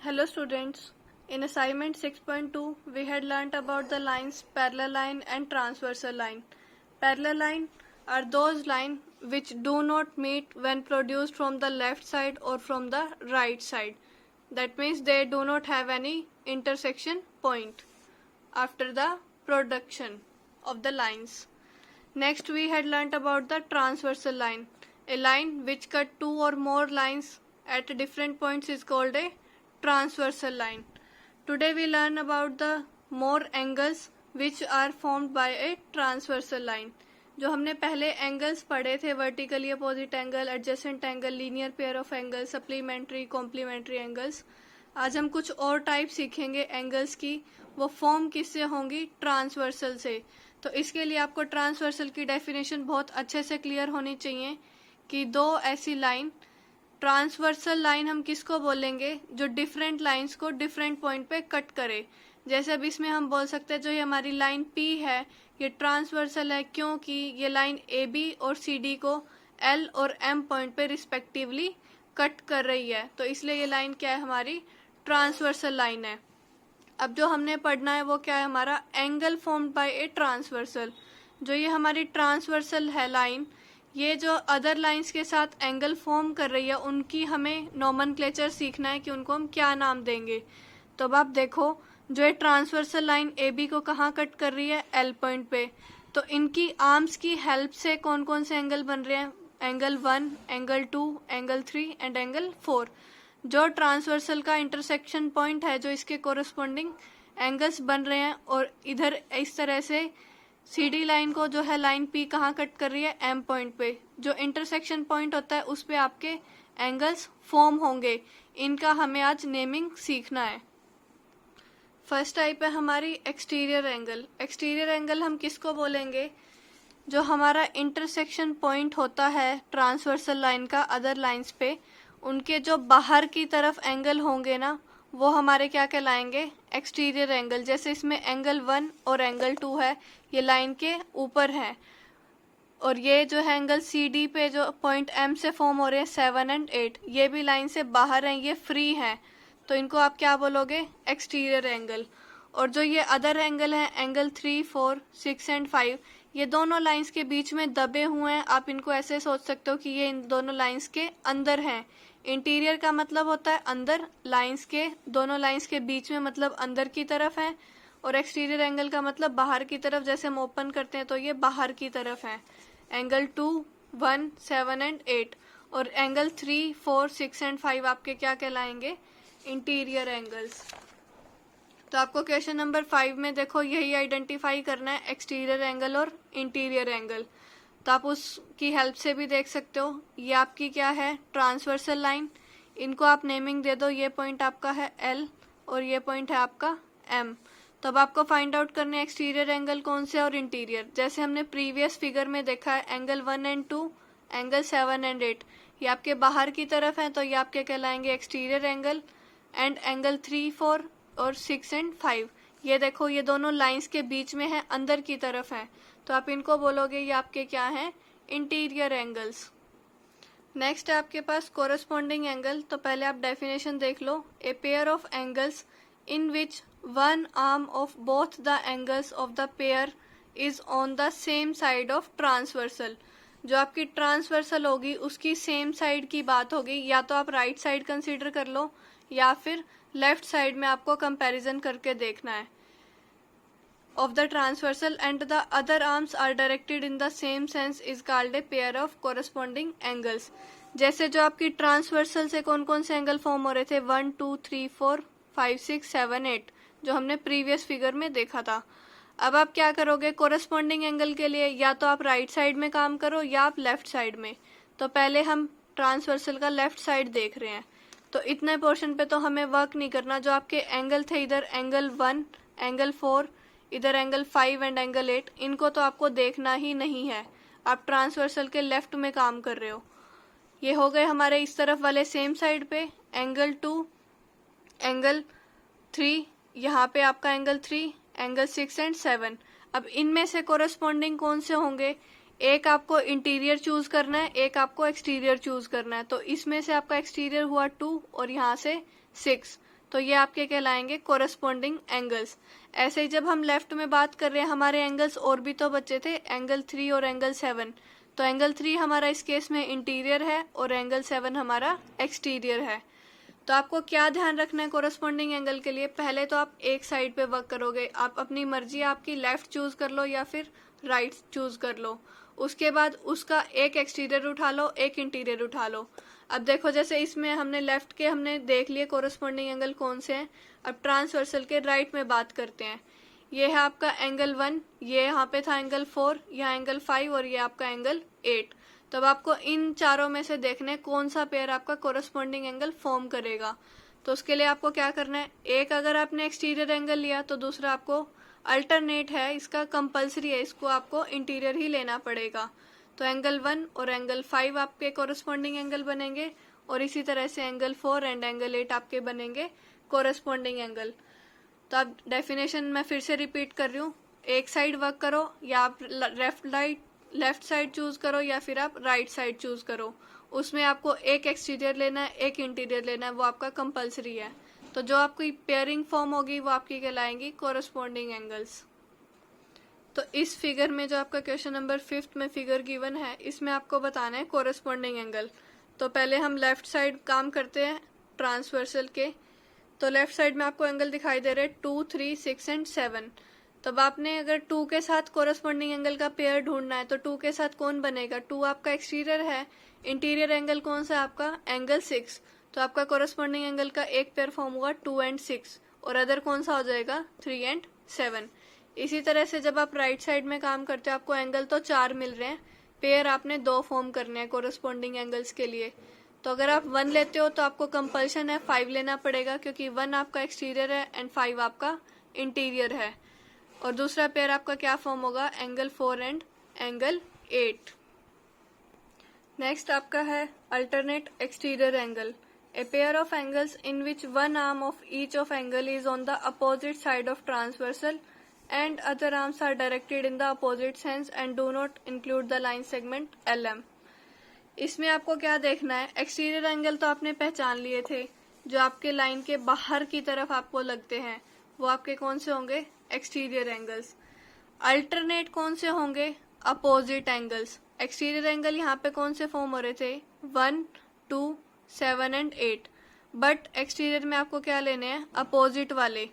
Hello students. In assignment 6.2 we had learnt about the lines parallel line and transversal line. Parallel line are those lines which do not meet when produced from the left side or from the right side. That means they do not have any intersection point after the production of the lines. Next we had learnt about the transversal line. A line which cut two or more lines at different points is called a transversal line. Today we learn about the more angles which are formed by a transversal line. जो हमने पहले angles पढ़े थे, vertically opposite angle, adjacent angle, linear pair of angle, supplementary, complementary angles, आज हम कुछ और type सीखेंगे एंगल्स की. वो फॉर्म किससे होंगी? ट्रांसवर्सल से. तो इसके लिए आपको ट्रांसवर्सल की डेफिनेशन बहुत अच्छे से क्लियर होनी चाहिए कि दो ऐसी लाइन, ट्रांसवर्सल लाइन हम किसको बोलेंगे? जो डिफरेंट लाइंस को डिफरेंट पॉइंट पे कट करे. जैसे अब इसमें हम बोल सकते हैं जो ये हमारी लाइन P है ये ट्रांसवर्सल है क्योंकि ये लाइन AB और CD को L और M पॉइंट पे रिस्पेक्टिवली कट कर रही है, तो इसलिए ये लाइन क्या है? हमारी ट्रांसवर्सल लाइन है. अब जो हमने पढ़ना है वो क्या है? हमारा angle formed by a transversal. जो ये हमारी ट्रांसवर्सल है लाइन, ये जो अदर लाइंस के साथ एंगल फॉर्म कर रही है उनकी हमें नोमेनक्लेचर सीखना है कि उनको हम क्या नाम देंगे. तो अब आप देखो जो ये ट्रांसवर्सल लाइन AB को कहाँ कट कर रही है? L पॉइंट पे. तो इनकी आर्म्स की हेल्प से कौन कौन से एंगल बन रहे हैं? Angle 1, angle 2, angle 3 and angle 4. जो ट्रांसवर्सल का इंटरसेक्शन पॉइंट है जो इसके कोरस्पॉन्डिंग एंगल्स बन रहे हैं, और इधर इस तरह से CD लाइन को जो है लाइन P कहाँ कट कर रही है? M पॉइंट पे. जो इंटरसेक्शन पॉइंट होता है उस पे आपके एंगल्स फॉर्म होंगे. इनका हमें आज नेमिंग सीखना है. फर्स्ट टाइप है हमारी एक्सटीरियर एंगल. एक्सटीरियर एंगल हम किसको बोलेंगे? जो हमारा इंटरसेक्शन पॉइंट होता है ट्रांसवर्सल लाइन का अदर लाइंस पे, उनके जो बाहर की तरफ एंगल होंगे ना, वो हमारे क्या कहलाएंगे? Exterior angle. जैसे इसमें एंगल 1 और एंगल 2 है, ये लाइन के ऊपर है, और ये जो है एंगल CD पे जो पॉइंट M से फॉर्म हो रहे हैं 7 एंड 8, ये भी लाइन से बाहर हैं, ये फ्री हैं, तो इनको आप क्या बोलोगे? Exterior angle. और जो ये अदर एंगल हैं एंगल 3, 4, 6 एंड 5, ये दोनों लाइंस के बीच में दबे हुए हैं. आप इनको ऐसे सोच सकते हो कि ये इन दोनों लाइंस के अंदर हैं. इंटीरियर का मतलब होता है अंदर, लाइंस के दोनों लाइंस के बीच में मतलब अंदर की तरफ है, और एक्सटीरियर एंगल का मतलब बाहर की तरफ. जैसे हम ओपन करते हैं तो ये बाहर की तरफ है. एंगल 2, 1, 7 एंड 8, और एंगल 3, 4, 6 एंड 5 आपके क्या कहलाएंगे? Interior angles. तो आपको क्वेश्चन नंबर 5 में देखो यही आइडेंटिफाई करना है, एक्सटीरियर एंगल और इंटीरियर एंगल. तो आप उसकी हेल्प से भी देख सकते हो. ये आपकी क्या है? Transversal line. इनको आप नेमिंग दे दो. ये पॉइंट आपका है L और ये पॉइंट है आपका M. तो अब आपको फाइंड आउट करने एक्सटीरियर एंगल कौन से और इंटीरियर. जैसे हमने प्रीवियस फिगर में देखा है एंगल 1 एंड 2, एंगल 7 एंड 8, ये आपके बाहर की तरफ है, तो ये आपके कहलाएंगे एक्सटीरियर एंगल. एंड एंगल 3, 4 और 6 एंड 5, ये देखो ये दोनों लाइंस के बीच में है, अंदर की तरफ है, तो आप इनको बोलोगे ये आपके क्या हैं? Interior angles. नेक्स्ट है आपके पास कोरस्पॉन्डिंग एंगल. तो पहले आप डेफिनेशन देख लो. A pair of angles in which one arm of both the angles of the pair is on the same side of transversal. जो आपकी ट्रांसवर्सल होगी उसकी सेम साइड की बात होगी. या तो आप राइट साइड कंसीडर कर लो या फिर लेफ्ट साइड में आपको कंपैरिजन करके देखना है. of the transversal and the other arms are directed in the same sense is called a pair of corresponding angles. जैसे जो आपकी ट्रांसवर्सल से कौन कौन से एंगल फॉर्म हो रहे थे? 1, 2, 3, 4, 5, 6, 7, 8, जो हमने प्रीवियस फिगर में देखा था. अब आप क्या करोगे? कोरस्पॉन्डिंग एंगल के लिए या तो आप राइट साइड में काम करो या आप लेफ्ट साइड में. तो पहले हम ट्रांसवर्सल का लेफ्ट साइड देख रहे हैं, तो इतने पोर्शन पे तो हमें वर्क नहीं करना. जो आपके एंगल थे इधर एंगल 1, एंगल 4, इधर एंगल 5 एंड एंगल 8, इनको तो आपको देखना ही नहीं है. आप ट्रांसवर्सल के लेफ्ट में काम कर रहे हो. ये हो गए हमारे इस तरफ वाले सेम साइड पे एंगल 2, एंगल 3, यहाँ पे आपका एंगल 3, एंगल 6 एंड 7. अब इनमें से कोरस्पॉन्डिंग कौन से होंगे? एक आपको इंटीरियर चूज करना है, एक आपको एक्सटीरियर चूज करना है. तो इसमें से आपका एक्सटीरियर हुआ 2 और यहाँ से 6. तो ये आपके कहलाएंगे कोरस्पॉन्डिंग एंगल्स। ऐसे ही जब हम लेफ्ट में बात कर रहे हैं, हमारे एंगल्स और भी तो बचे थे, एंगल 3 और एंगल 7। तो एंगल 3 हमारा इस केस में इंटीरियर है और एंगल 7 हमारा एक्सटीरियर है। तो आपको क्या ध्यान रखना है कोरस्पॉन्डिंग एंगल के लिए? पहले तो आप एक साइड पे वर्क करोगे, आप अपनी मर्जी आपकी लेफ्ट चूज कर लो या फिर राइट चूज कर लो। उसके बाद उसका एक एक्सटीरियर उठा लो, एक इंटीरियर उठा लो। अब देखो जैसे इसमें हमने लेफ्ट के हमने देख लिए कोरस्पॉन्डिंग एंगल कौन से हैं। अब ट्रांसवर्सल के राइट में बात करते हैं। ये है आपका एंगल 1, ये यहाँ पे था एंगल 4, यहाँ एंगल 5 और ये आपका एंगल 8। तो अब आपको इन चारों में से देखना है कौन सा पेयर आपका कोरस्पॉन्डिंग एंगल फॉर्म करेगा। तो उसके लिए आपको क्या करना है, एक अगर आपने एक्सटीरियर एंगल लिया तो दूसरा आपको अल्टरनेट है, इसका कंपलसरी है, इसको आपको इंटीरियर ही लेना पड़ेगा। तो एंगल 1 और एंगल 5 आपके कोरस्पॉन्डिंग एंगल बनेंगे और इसी तरह से एंगल 4 एंड एंगल 8 आपके बनेंगे कोरस्पॉन्डिंग एंगल। तो अब डेफिनेशन मैं फिर से रिपीट कर रही हूँ, एक साइड वर्क करो या आप लेफ्ट साइड चूज करो या फिर आप राइट साइड चूज करो। उसमें आपको एक एक्सटीरियर लेना है, एक इंटीरियर लेना है, वो आपका कंपलसरी है। तो जो आपकी पेयरिंग फॉर्म होगी वो आपकी कहलाएंगी कोरस्पॉन्डिंग एंगल्स। तो इस फिगर में जो आपका क्वेश्चन नंबर 5 में फिगर गिवन है, इसमें आपको बताना है कोरस्पॉन्डिंग एंगल। तो पहले हम लेफ्ट साइड काम करते हैं ट्रांसवर्सल के। तो लेफ्ट साइड में आपको एंगल दिखाई दे रहे हैं 2, 3, 6 एंड 7। तब आपने अगर 2 के साथ कोरस्पॉन्डिंग एंगल का पेयर ढूंढना है तो 2 के साथ कौन बनेगा? 2 आपका एक्सटीरियर है, इंटीरियर एंगल कौन सा आपका? एंगल 6। तो आपका कोरस्पॉन्डिंग एंगल का एक पेयर फॉर्म होगा 2 एंड 6 और अदर कौन सा हो जाएगा? 3 एंड 7। इसी तरह से जब आप राइट साइड में काम करते हो, आपको एंगल तो 4 मिल रहे हैं, पेयर आपने 2 फॉर्म करने हैं कोरस्पॉन्डिंग एंगल्स के लिए। तो अगर आप 1 लेते हो तो आपको कंपल्शन है 5 लेना पड़ेगा, क्योंकि 1 आपका एक्सटीरियर है एंड 5 आपका इंटीरियर है। और दूसरा पेयर आपका क्या फॉर्म होगा? Angle 4 and angle 8। नेक्स्ट आपका है alternate exterior angle, A pair of angles in which one arm of each of angle is on the opposite side of transversal and other arms are directed in the opposite sense and do not include the line segment LM। इसमें आपको क्या देखना है, exterior angle तो आपने पहचान लिए थे, जो आपके लाइन के बाहर की तरफ आपको लगते हैं वो आपके कौन से होंगे? Exterior angles. अल्टरनेट कौन से होंगे? Opposite angles. एक्सटीरियर एंगल यहाँ पे कौन से फॉर्म हो रहे थे? 1, 2, 7 एंड 8। बट एक्सटीरियर में आपको क्या लेने हैं? अपोजिट वाले।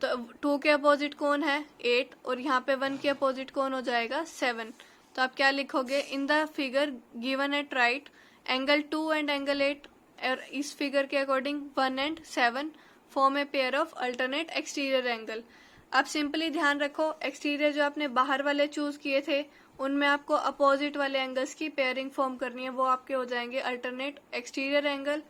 तो 2 के अपोजिट कौन है? 8 और यहाँ पे 1 के अपोजिट कौन हो जाएगा? 7। तो आप क्या लिखोगे? In the figure given at right angle 2 and angle 8 और इस फिगर के according 1 and 7 form A pair of alternate exterior angle. आप सिंपली ध्यान रखो, एक्सटीरियर जो आपने बाहर वाले चूज किए थे उनमें आपको अपोजिट वाले एंगल्स की पेयरिंग फॉर्म करनी है, वो आपके हो जाएंगे अल्टरनेट एक्सटीरियर एंगल।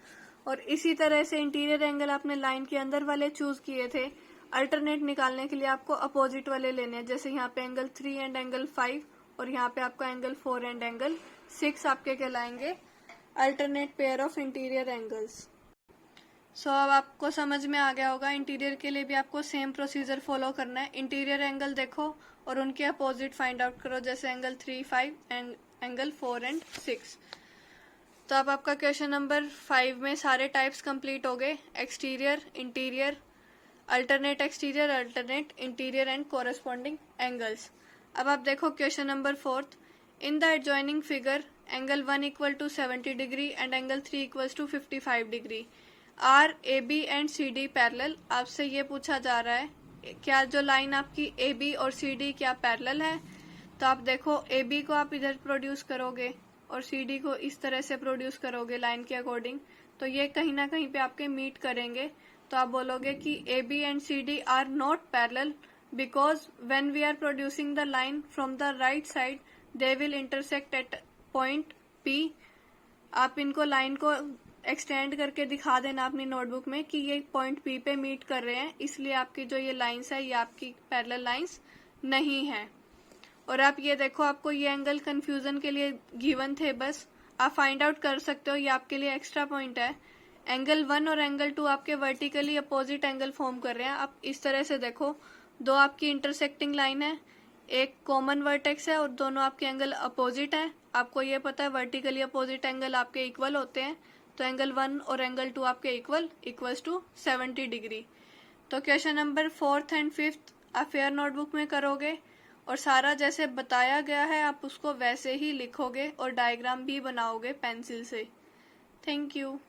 और इसी तरह से इंटीरियर एंगल आपने लाइन के अंदर वाले चूज किए थे, अल्टरनेट निकालने के लिए आपको अपोजिट वाले लेने हैं। जैसे यहाँ पे एंगल 3 एंड एंगल 5 और यहाँ पे आपका एंगल 4 एंड एंगल 6 आपके कहलाएंगे alternate pair of interior angles. So अब आपको समझ में आ गया होगा, इंटीरियर के लिए भी आपको सेम प्रोसीजर फॉलो करना है। इंटीरियर एंगल देखो और उनके अपोजिट फाइंड आउट करो, जैसे एंगल 3, 5 एंड एंगल 4 एंड 6। तो अब आपका क्वेश्चन नंबर 5 में सारे टाइप्स कंप्लीट हो गए, exterior, interior, alternate exterior, alternate interior and corresponding angles. अब आप देखो question number 4, in the adjoining figure angle 1 equal to 70 degree and angle 3 equals to 55 degree are A B and C D parallel. आपसे ये पूछा जा रहा है क्या जो लाइन आपकी ए बी और सी डी क्या पैरेलल है? तो आप देखो ए बी को आप इधर प्रोड्यूस करोगे और सी डी को इस तरह से प्रोड्यूस करोगे लाइन के अकॉर्डिंग, तो ये कहीं ना कहीं पे आपके मीट करेंगे। तो आप बोलोगे कि A B and C D are not parallel because when we are producing the line from the right side they will intersect at point P. आप इनको लाइन को एक्सटेंड करके दिखा देना अपनी नोटबुक में कि ये पॉइंट पी पे मीट कर रहे हैं, इसलिए आपकी जो ये लाइंस है ये आपकी पैरेलल लाइंस नहीं है। और आप ये देखो, आपको ये एंगल कंफ्यूजन के लिए गिवन थे, बस आप फाइंड आउट कर सकते हो, ये आपके लिए एक्स्ट्रा पॉइंट है। एंगल 1 और एंगल 2 आपके वर्टिकली अपोजिट एंगल फॉर्म कर रहे हैं। आप इस तरह से देखो, दो आपकी इंटरसेक्टिंग लाइन है, एक कॉमन वर्टेक्स है और दोनों आपके एंगल अपोजिट है। आपको ये पता है वर्टिकली अपोजिट एंगल आपके इक्वल होते हैं, तो एंगल 1 और एंगल 2 आपके इक्वल्स टू 70 डिग्री। तो question number 4th and 5th आप फेयर नोटबुक में करोगे और सारा जैसे बताया गया है आप उसको वैसे ही लिखोगे और डायग्राम भी बनाओगे पेंसिल से। Thank you.